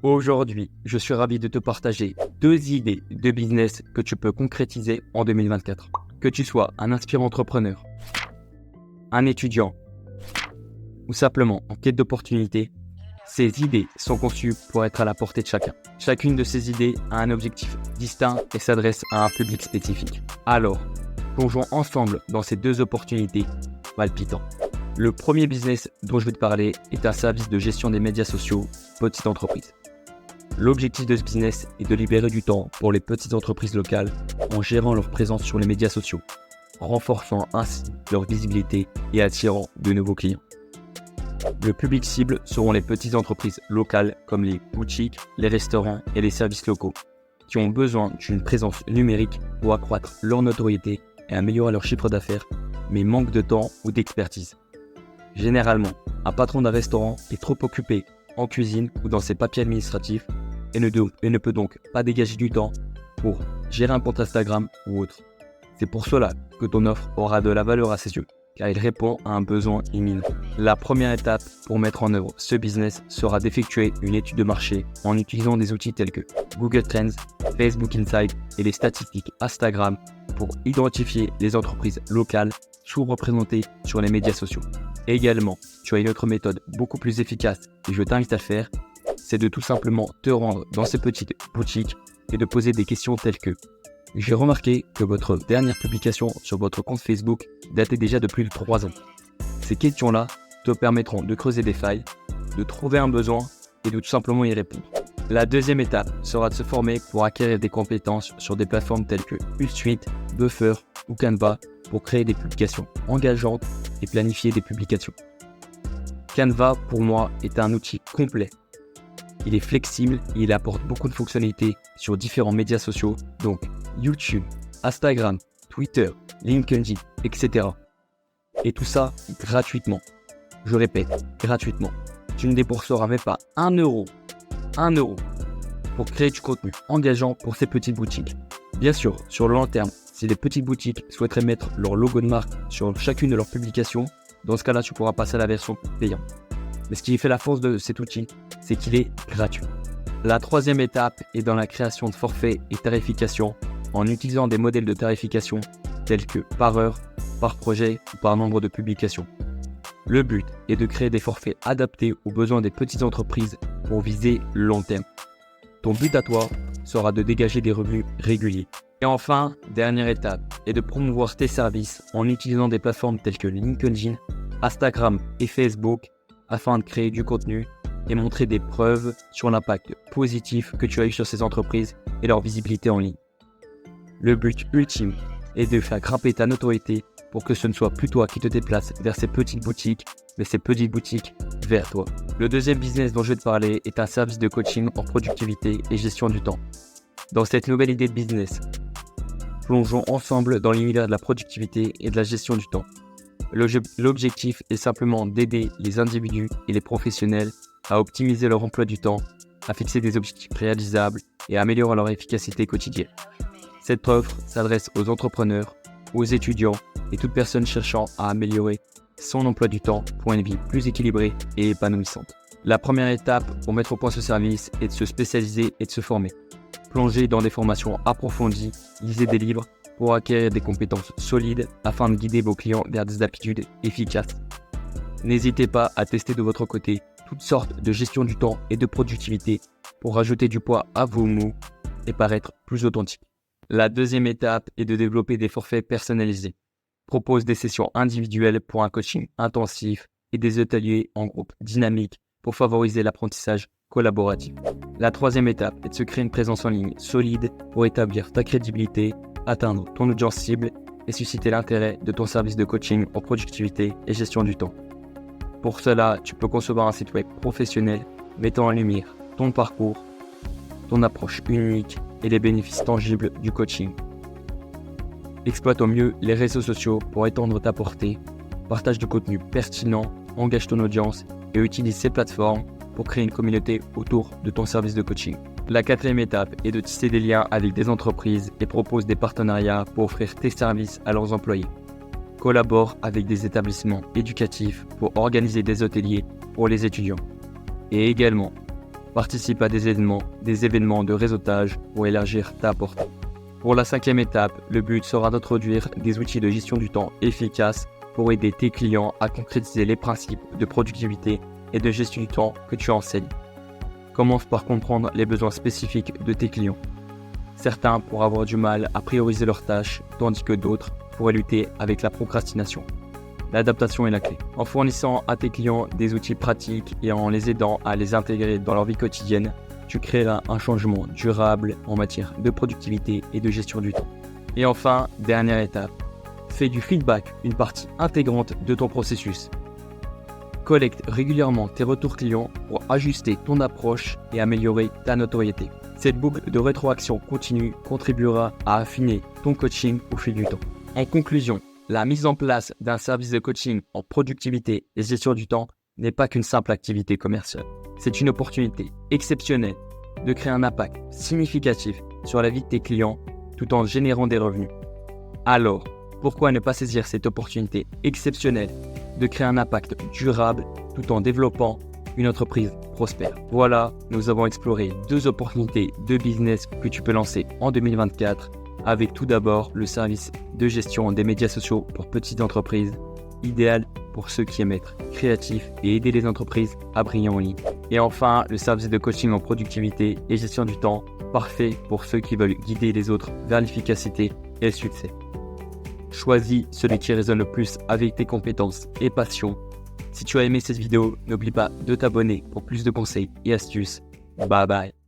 Aujourd'hui, je suis ravi de te partager 2 idées de business que tu peux concrétiser en 2024. Que tu sois un inspirant entrepreneur, un étudiant ou simplement en quête d'opportunités, ces idées sont conçues pour être à la portée de chacun. Chacune de ces idées a un objectif distinct et s'adresse à un public spécifique. Alors, plongeons ensemble dans ces 2 opportunités palpitantes. Le premier business dont je vais te parler est un service de gestion des médias sociaux petite entreprise. L'objectif de ce business est de libérer du temps pour les petites entreprises locales en gérant leur présence sur les médias sociaux, renforçant ainsi leur visibilité et attirant de nouveaux clients. Le public cible seront les petites entreprises locales comme les boutiques, les restaurants et les services locaux qui ont besoin d'une présence numérique pour accroître leur notoriété et améliorer leur chiffre d'affaires, mais manquent de temps ou d'expertise. Généralement, un patron d'un restaurant est trop occupé en cuisine ou dans ses papiers administratifs et ne peut donc pas dégager du temps pour gérer un compte Instagram ou autre. C'est pour cela que ton offre aura de la valeur à ses yeux, car il répond à un besoin imminent. La première étape pour mettre en œuvre ce business sera d'effectuer une étude de marché en utilisant des outils tels que Google Trends, Facebook Insights et les statistiques Instagram pour identifier les entreprises locales sous-représentées sur les médias sociaux. Également, tu as une autre méthode beaucoup plus efficace et je t'invite à le faire, c'est de tout simplement te rendre dans ces petites boutiques et de poser des questions telles que: j'ai remarqué que votre dernière publication sur votre compte Facebook datait déjà de plus de 3 ans. Ces questions-là te permettront de creuser des failles, de trouver un besoin et de tout simplement y répondre. La deuxième étape sera de se former pour acquérir des compétences sur des plateformes telles que Hootsuite, Buffer ou Canva pour créer des publications engageantes et planifier des publications. Canva, pour moi, est un outil complet. Il est flexible et il apporte beaucoup de fonctionnalités sur différents médias sociaux, donc YouTube, Instagram, Twitter, LinkedIn, etc. Et tout ça gratuitement. Je répète, gratuitement. Tu ne débourseras même pas 1 euro pour créer du contenu engageant pour ces petites boutiques. Bien sûr, sur le long terme, si les petites boutiques souhaiteraient mettre leur logo de marque sur chacune de leurs publications, dans ce cas-là, tu pourras passer à la version payante. Mais ce qui fait la force de cet outil, c'est qu'il est gratuit. La troisième étape est dans la création de forfaits et tarification en utilisant des modèles de tarification tels que par heure, par projet ou par nombre de publications. Le but est de créer des forfaits adaptés aux besoins des petites entreprises pour viser le long terme. Ton but à toi sera de dégager des revenus réguliers. Et enfin, dernière étape est de promouvoir tes services en utilisant des plateformes telles que LinkedIn, Instagram et Facebook afin de créer du contenu et montrer des preuves sur l'impact positif que tu as eu sur ces entreprises et leur visibilité en ligne. Le but ultime est de faire grimper ta notoriété pour que ce ne soit plus toi qui te déplaces vers ces petites boutiques, mais ces petites boutiques vers toi. Le deuxième business dont je vais te parler est un service de coaching en productivité et gestion du temps. Dans cette nouvelle idée de business, plongeons ensemble dans l'univers de la productivité et de la gestion du temps. L'objectif est simplement d'aider les individus et les professionnels à optimiser leur emploi du temps, à fixer des objectifs réalisables et à améliorer leur efficacité quotidienne. Cette offre s'adresse aux entrepreneurs, aux étudiants et toute personne cherchant à améliorer son emploi du temps pour une vie plus équilibrée et épanouissante. La première étape pour mettre au point ce service est de se spécialiser et de se former. Plongez dans des formations approfondies, lisez des livres pour acquérir des compétences solides afin de guider vos clients vers des aptitudes efficaces. N'hésitez pas à tester de votre côté toutes sortes de gestion du temps et de productivité pour rajouter du poids à vos mots et paraître plus authentique. La deuxième étape est de développer des forfaits personnalisés. Propose des sessions individuelles pour un coaching intensif et des ateliers en groupe dynamiques pour favoriser l'apprentissage collaboratif. La troisième étape est de se créer une présence en ligne solide pour établir ta crédibilité, atteindre ton audience cible et susciter l'intérêt de ton service de coaching en productivité et gestion du temps. Pour cela, tu peux concevoir un site web professionnel mettant en lumière ton parcours, ton approche unique et les bénéfices tangibles du coaching. Exploite au mieux les réseaux sociaux pour étendre ta portée, partage du contenu pertinent, engage ton audience et utilise ces plateformes pour créer une communauté autour de ton service de coaching. La quatrième étape est de tisser des liens avec des entreprises et propose des partenariats pour offrir tes services à leurs employés. Collabore avec des établissements éducatifs pour organiser des ateliers pour les étudiants. Et également, Participe à des événements de réseautage pour élargir ta portée. Pour la 5e étape, le but sera d'introduire des outils de gestion du temps efficaces pour aider tes clients à concrétiser les principes de productivité et de gestion du temps que tu enseignes. Commence par comprendre les besoins spécifiques de tes clients. Certains pourraient avoir du mal à prioriser leurs tâches, tandis que d'autres pourraient lutter avec la procrastination. L'adaptation est la clé. En fournissant à tes clients des outils pratiques et en les aidant à les intégrer dans leur vie quotidienne, tu créeras un changement durable en matière de productivité et de gestion du temps. Et enfin, dernière étape, fais du feedback une partie intégrante de ton processus. Collecte régulièrement tes retours clients pour ajuster ton approche et améliorer ta notoriété. Cette boucle de rétroaction continue contribuera à affiner ton coaching au fil du temps. En conclusion, la mise en place d'un service de coaching en productivité et gestion du temps n'est pas qu'une simple activité commerciale. C'est une opportunité exceptionnelle de créer un impact significatif sur la vie de tes clients tout en générant des revenus. Alors, pourquoi ne pas saisir cette opportunité exceptionnelle de créer un impact durable tout en développant une entreprise prospère? Voilà, nous avons exploré 2 opportunités de business que tu peux lancer en 2024 avec tout d'abord le service de gestion des médias sociaux pour petites entreprises, idéal pour ceux qui aiment être créatifs et aider les entreprises à briller en ligne. Et enfin, le service de coaching en productivité et gestion du temps, parfait pour ceux qui veulent guider les autres vers l'efficacité et le succès. Choisis celui qui résonne le plus avec tes compétences et passions. Si tu as aimé cette vidéo, n'oublie pas de t'abonner pour plus de conseils et astuces. Bye bye.